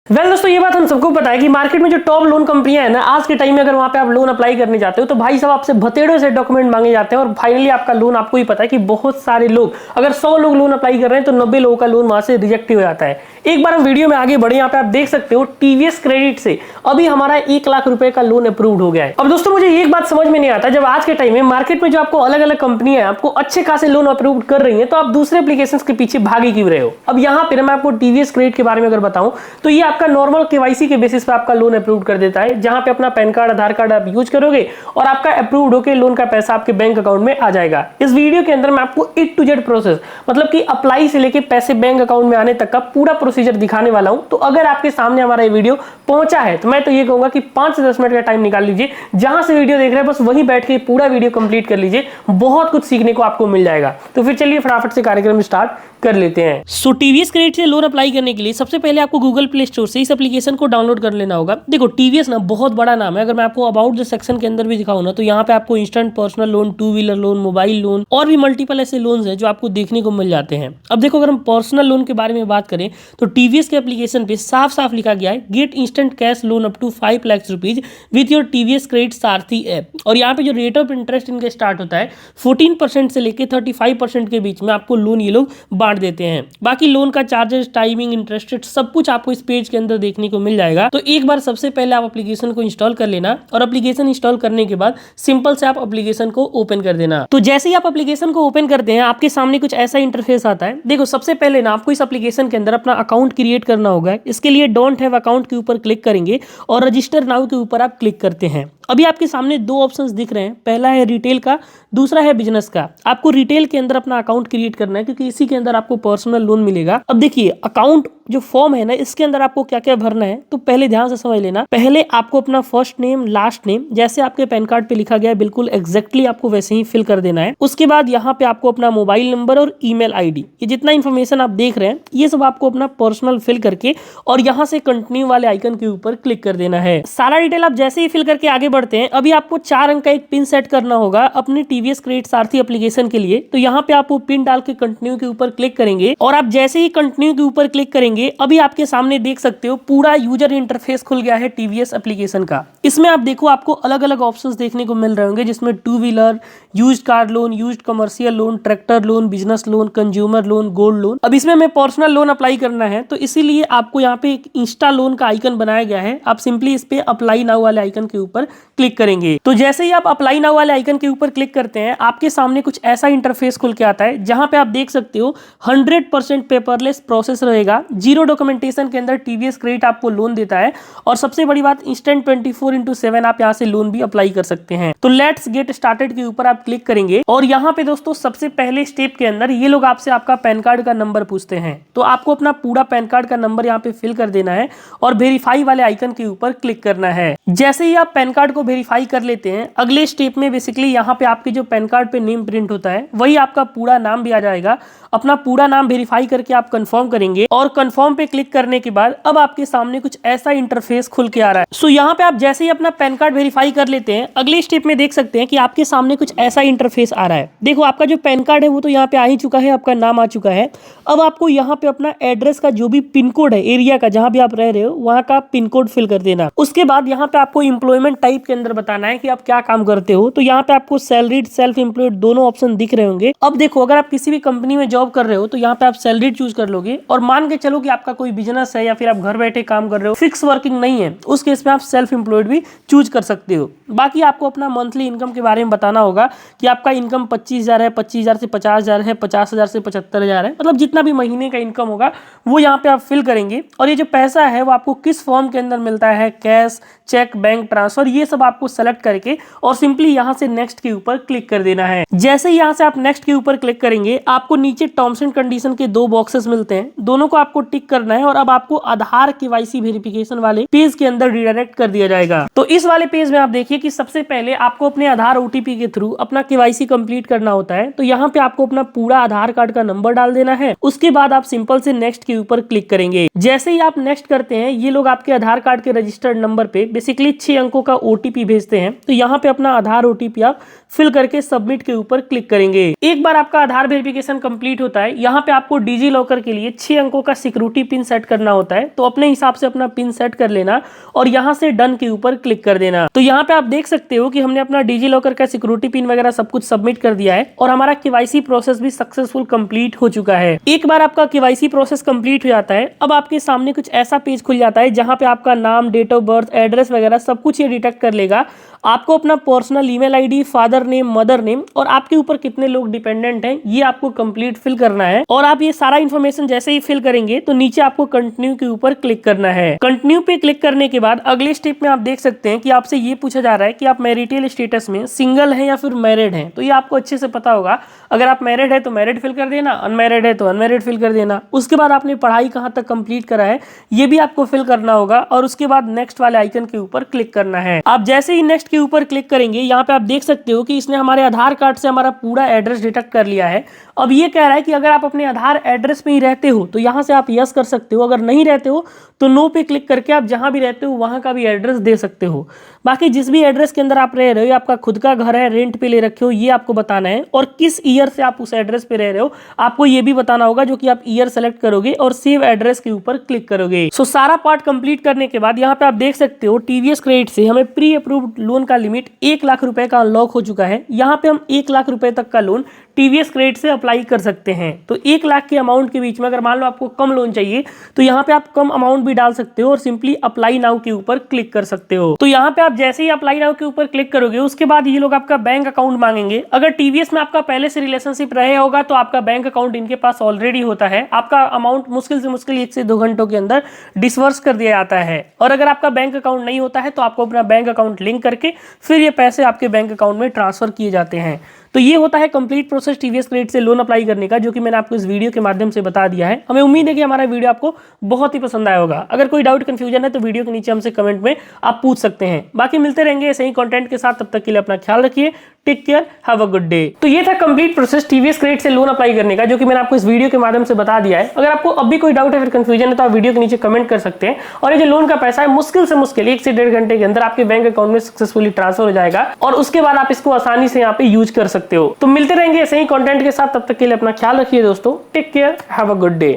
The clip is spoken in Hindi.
दोस्तों ये बात हम सबको पता है कि मार्केट में जो टॉप लोन कंपनियां है ना, आज के टाइम में अगर वहां पे आप लोन अप्लाई करने जाते हो तो भाई साहब आपसे भतेड़ों से डॉक्यूमेंट मांगे जाते हैं और फाइनली आपका लोन, आपको ही पता है कि बहुत सारे लोग, अगर 100 लोग लोन अप्लाई कर रहे हैं तो 90 लोगों का लोन वहां से रिजेक्ट हो जाता है। एक बार हम वीडियो में आगे बढ़े, यहाँ पे आप देख सकते हो टीवीएस क्रेडिट से अभी हमारा 1 लाख रुपए का लोन अप्रूव्ड हो गया है। अब दोस्तों मुझे एक बात समझ में नहीं आता, जब आज के टाइम में मार्केट में जो आपको अलग अलग कंपनियां आपको अच्छे खासे लोन अप्रूव कर रही है तो आप दूसरे एप्लीकेशन के पीछे भागे क्यों रहे हो। अब यहाँ पे मैं आपको टीवीएस क्रेडिट के बारे में अगर बताऊं तो ये आपका नॉर्मल केवाईसी के बेसिस पे आपका लोन अप्रूव कर देता है, जहां पे अपना पैन कार्ड, आधार कार्ड आप यूज करोगे और आपका अप्रूव्ड होकर लोन का पैसा आपके बैंक अकाउंट में आ जाएगा। इस वीडियो के अंदर मैं आपको A to Z प्रोसेस, मतलब कि अप्लाई से लेके पैसे बैंक अकाउंट में आने तक का पूरा प्रोसीजर दिखाने वाला हूं। तो अगर आपके सामने हमारा ये वीडियो पहुंचा है तो मैं तो ये कहूंगा कि 5 से 10 मिनट का टाइम निकाल लीजिए, जहां से वीडियो देख रहे हैं बस वहीं बैठ के पूरा वीडियो कंप्लीट कर लीजिए, बहुत कुछ सीखने को आपको मिल जाएगा। तो फिर चलिए फटाफट से कार्यक्रम स्टार्ट कर लेते हैं। सो टीवीएस क्रेडिट से लोन अप्लाई करने के लिए सबसे पहले आपको गूगल प्ले स्टोर से इस एप्लीकेशन को डाउनलोड कर लेना होगा। देखो टीवीएस ना बहुत बड़ा नाम है, अगर मैं आपको अबाउट द सेक्शन के अंदर भी दिखाऊं ना तो यहाँ पे आपको instant personal loan, 2 wheeler loan, mobile loan और भी मल्टीपल ऐसे लोन्स हैं जो आपको देखने को मिल जाते हैं। अब देखो अगर हम पर्सनल लोन के बारे में बात करें तो टीवीएस के एप्लीकेशन पे साफ साफ लिखा गया है get instant cash loan up to 5 lakh rupees with your TVS credit Saarathi app. और यहाँ पे जो रेट ऑफ इंटरेस्ट इनका स्टार्ट होता है 14% से लेकर 35% के बीच में आपको लोन ये लोग बांट देते हैं। बाकी लोन का चार्जेस, टाइमिंग, इंटरेस्ट रेट सब कुछ आपको इस पेज के अंदर देखने को मिल जाएगा। तो एक बार सबसे पहले आप एप्लीकेशन को इंस्टॉल कर लेना और एप्लीकेशन इंस्टॉल करने के बाद सिंपल से आप एप्लीकेशन को ओपन कर देना। तो जैसे ही आप एप्लीकेशन को ओपन करते हैं आपके सामने कुछ ऐसा इंटरफेस आता है। देखो सबसे पहले ना आपको इस एप्लीकेशन के अंदर अपना अकाउंट क्रिएट करना होगा। इसके लिए डोंट हैव अकाउंट के ऊपर क्लिक करेंगे और रजिस्टर नाउ के ऊपर आप क्लिक करते हैं। अभी आपके सामने 2 ऑप्शंस दिख रहे हैं, पहला है रिटेल का, दूसरा है बिजनेस का। आपको रिटेल के अंदर अपना अकाउंट क्रिएट करना है क्योंकि इसी के अंदर आपको पर्सनल लोन मिलेगा। अब देखिए अकाउंट जो फॉर्म है ना, इसके अंदर आपको क्या क्या भरना है तो पहले ध्यान से समझ लेना। पहले आपको अपना फर्स्ट नेम, लास्ट नेम जैसे आपके पैन कार्ड पे लिखा गया है बिल्कुल एग्जैक्टली आपको वैसे ही फिल कर देना है। उसके बाद यहाँ पे आपको अपना मोबाइल नंबर और ईमेल आईडी, ये जितना इन्फॉर्मेशन आप देख रहे हैं ये सब आपको अपना पर्सनल फिल करके और यहाँ से कंटिन्यू वाले आइकन के ऊपर क्लिक कर देना है। सारा डिटेल आप जैसे ही फिल करके आगे बढ़ते हैं, अभी आपको 4 अंक का एक पिन सेट करना होगा अपने टीवीएस क्रेडिट सारथी एप्लीकेशन के लिए। तो यहाँ पे आप वो पिन डाल के कंटिन्यू के ऊपर क्लिक करेंगे और आप जैसे ही कंटिन्यू के ऊपर क्लिक करेंगे अभी आपके सामने देख सकते हो पूरा यूजर इंटरफेस खुल गया है टीवीएस एप्लीकेशन का। इसमें आप देखो आपको अलग अलग ऑप्शंस देखने को मिल रहे होंगे, जिसमें 2 wheeler, used car loan, used commercial loan, tractor loan, business loan, consumer loan, gold loan. अब इसमें हमें पर्सनल लोन अप्लाई करना है तो इसीलिए आपको यहाँ पे एक इंस्टा लोन का आइकन बनाया गया है। आप सिंपली इस पे अप्लाई नाउ वाले आइकन के ऊपर क्लिक करेंगे। तो जैसे ही आप अप्लाई नाउ वाले आइकन के ऊपर क्लिक करते हैं आपके सामने कुछ ऐसा इंटरफेस खुल के आता है, जहां पे आप देख सकते हो 100% पेपरलेस प्रोसेस रहेगा। 0 डॉक्यूमेंटेशन के अंदर टीवीएस क्रेडिट आपको लोन देता है और सबसे बड़ी बात इंस्टेंट 24/7 आप यहाँ से लोन भी अप्लाई कर सकते हैं। तो लेट्स गेट स्टार्टेड के ऊपर आप क्लिक करेंगे और यहाँ पे दोस्तों सबसे पहले स्टेप के अंदर ये लोग आपसे आपका पैन कार्ड का नंबर पूछते हैं। तो आपको अपना पूरा पैन कार्ड का नंबर यहाँ पे फिल कर देना है और वेरीफाई वाले आइकन के ऊपर क्लिक करना है। जैसे ही आप पैन कार्ड को वेरीफाई कर लेते हैं, अगले स्टेप में बेसिकली यहाँ पे आपके जो पैन कार्ड पे नेम प्रिंट होता है वही आपका पूरा नाम भी आ जाएगा। अपना पूरा नाम वेरीफाई करके आप कंफर्म करेंगे और कंफर्म पे क्लिक करने के बाद अब आपके सामने कुछ ऐसा इंटरफेस खुल के आ रहा है। सो यहाँ पे आप जैसे ही अपना पैन कार्ड वेरीफाई कर लेते हैं, अगले स्टेप में देख सकते हैं कि आपके सामने कुछ ऐसा इंटरफेस आ रहा है। देखो आपका जो पैन कार्ड है वो तो यहाँ पे आ ही चुका है, आपका नाम आ चुका है। अब आपको यहाँ पे अपना एड्रेस का जो भी पिन कोड है एरिया का, जहां भी आप रह रहे हो वहां का पिन कोड फिल कर देना। उसके बाद यहाँ पे आपको एम्प्लॉयमेंट टाइप के अंदर बताना है कि आप क्या काम करते हो। तो यहाँ पे आपको सैलरीड, सेल्फ एम्प्लॉयड दोनों ऑप्शन दिख रहे होंगे। अब देखो अगर आप किसी भी कंपनी में जॉब कर रहे हो तो यहाँ पे आप सैलरीड चूज कर लोगे और मान के चलो कि आपका कोई बिजनेस है या फिर आप घर बैठे काम कर रहे हो, फिक्स वर्किंग नहीं है, उस केस में आप सेल्फ एम्प्लॉयड भी चूज कर सकते हो। बाकी आपको अपना मंथली इनकम के बारे में बताना होगा कि आपका इनकम 25,000 है, 25,000 से 50,000 है, 50,000 से 75,000 है, मतलब जितना भी महीने का इनकम होगा वो यहाँ पे आप फिल करेंगे। और ये जो पैसा है वो आपको किस फॉर्म के अंदर मिलता है, कैश, चेक, बैंक ट्रांसफर, ये सब आपको सेलेक्ट करके और सिंपली यहाँ से नेक्स्ट के ऊपर क्लिक कर देना है। जैसे ही यहाँ से आप नेक्स्ट के ऊपर क्लिक करेंगे आपको नीचे टर्म्स एंड कंडीशन के 2 बॉक्सेस मिलते हैं, दोनों को आपको टिक करना है और अब आपको आधार केवाईसी वेरिफिकेशन वाले पेज के अंदर रिडायरेक्ट कर दिया जाएगा। तो इस वाले पेज में आप देखिए कि सबसे पहले आपको अपने आधार ओटीपी के थ्रू अपना केवाईसी कंप्लीट करना होता है। तो यहाँ पे आपको अपना पूरा आधार कार्ड का नंबर डाल देना है। उसके बाद आप सिंपल से नेक्स्ट के ऊपर क्लिक करेंगे। जैसे ही आप नेक्स्ट करते हैं ये लोग आपके आधार कार्ड के रजिस्टर्ड नंबर पे बेसिकली 6 अंकों का OTP भेजते हैं, तो यहाँ पे अपना आधार OTP आप फिल करके सबमिट के ऊपर क्लिक करेंगे। एक बार आपका आधार वेरिफिकेशन कंप्लीट होता है, यहाँ पे आपको डिजी लॉकर के लिए 6 अंकों का सिक्योरिटी पिन सेट करना होता है। तो अपने हिसाब से अपना पिन सेट कर लेना और यहाँ से डन के ऊपर क्लिक कर देना। तो यहाँ पे आप देख सकते हो कि हमने अपना डिजी लॉकर का सिक्योरिटी पिन वगैरह सब कुछ सबमिट कर दिया है और हमारा KYC प्रोसेस भी सक्सेसफुल कंप्लीट हो चुका है। एक बार आपका KYC प्रोसेस कंप्लीट हो जाता है, अब आपके सामने कुछ ऐसा पेज खुल जाता है जहाँ पे आपका नाम, डेट ऑफ बर्थ, एड्रेस वगैरह सब कुछ ये डिटेक्ट कर लेगा। आपको अपना personal email ID, father name, mother name और आपके ऊपर कितने लोग डिपेंडेंट हैं ये आपको कंप्लीट फिल करना है। और आप ये सारा इन्फॉर्मेशन जैसे ही फिल करेंगे तो नीचे आपको कंटिन्यू के ऊपर क्लिक करना है। कंटिन्यू पे क्लिक करने के बाद अगले स्टेप में आप देख सकते हैं कि आपसे ये पूछा जा रहा है कि आप मैरिटल स्टेटस में सिंगल हैं या फिर मैरिड हैं। तो ये आपको अच्छे से पता होगा, अगर आप मैरिड है तो मैरिड फिल कर देना, अनमैरिड है तो अनमैरिड फिल कर देना। उसके बाद आपने पढ़ाई कहाँ तक कंप्लीट करा है ये भी आपको फिल करना होगा और उसके बाद नेक्स्ट वाले आइकन के ऊपर क्लिक करना है। आप जैसे ही नेक्स्ट के ऊपर क्लिक करेंगे, यहाँ पे आप देख सकते हो कि इसने हमारे आधार कार्ड से हमारा पूरा एड्रेस डिटेक्ट कर लिया है। अब ये कह रहा है कि अगर आप अपने आधार एड्रेस पे ही रहते हो तो यहाँ से आप यस कर सकते हो, अगर नहीं रहते हो तो नो पे क्लिक करके आप जहां भी रहते हो वहां का भी एड्रेस दे सकते हो। बाकी जिस भी एड्रेस के अंदर आप रह रहे हो, आपका खुद का घर है, रेंट पे ले रखे हो, ये आपको बताना है। और किस ईयर से आप उस एड्रेस पे रह रहे हो आपको ये भी बताना होगा, जो कि आप ईयर सेलेक्ट करोगे और सेव एड्रेस के ऊपर क्लिक करोगे। सो सारा पार्ट कंप्लीट करने के बाद यहाँ पे आप देख सकते हो TVS क्रेडिट से हमें प्री अप्रूव्ड लोन का लिमिट 1 लाख रुपए का अनलॉक हो चुका है। यहाँ पे हम 1 लाख रुपए तक का लोन TVS क्रेडिट से अप्लाई कर सकते हैं। तो 1 लाख के अमाउंट के बीच में अगर मान लो आपको कम लोन चाहिए तो यहाँ पे आप कम अमाउंट भी डाल सकते हो और सिंपली अप्लाई नाउ के ऊपर क्लिक कर सकते हो। तो यहाँ पे आप जैसे ही अप्लाई नाउ के ऊपर क्लिक करोगे उसके बाद ये लोग आपका बैंक अकाउंट मांगेंगे। अगर TVS में आपका पहले से रिलेशनशिप रहे होगा तो आपका बैंक अकाउंट इनके पास ऑलरेडी होता है। आपका अमाउंट मुश्किल से मुश्किल 1 से 2 घंटों के अंदर डिसवर्स कर दिया जाता है। और अगर आपका बैंक अकाउंट नहीं होता है तो आपको अपना बैंक अकाउंट लिंक करके फिर ये पैसे आपके बैंक अकाउंट में ट्रांसफर किए जाते हैं। तो ये होता है कंप्लीट प्रोसेस TVS क्रेडिट से लोन अप्लाई करने का, जो कि मैंने आपको इस वीडियो के माध्यम से बता दिया है। हमें उम्मीद है कि हमारा वीडियो आपको बहुत ही पसंद आया होगा। अगर कोई डाउट कंफ्यूजन है तो वीडियो के नीचे हमसे कमेंट में आप पूछ सकते हैं। बाकी मिलते रहेंगे ऐसे ही कंटेंट के साथ, तब तक के लिए अपना ख्याल रखिए। Take care, have a good day. तो ये था कंप्लीट प्रोसेस TVS क्रेडिट से लोन अप्लाई करने का, जो कि मैंने आपको इस वीडियो के माध्यम से बता दिया है। अगर आपको अब भी कोई डाउट है फिर कंफ्यूजन है तो आप वीडियो के नीचे कमेंट कर सकते हैं। और ये जो लोन का पैसा है मुश्किल से मुश्किल 1 से 1.5 घंटे के अंदर आपके बैंक अकाउंट में सक्सेसफुली ट्रांसफर हो जाएगा और उसके बाद आप इसको आसानी से यहाँ पे यूज कर सकते हो। तो मिलते रहेंगे ऐसे ही कंटेंट के साथ, तब तक के लिए अपना ख्याल रखिए दोस्तों। Take care, have a good day.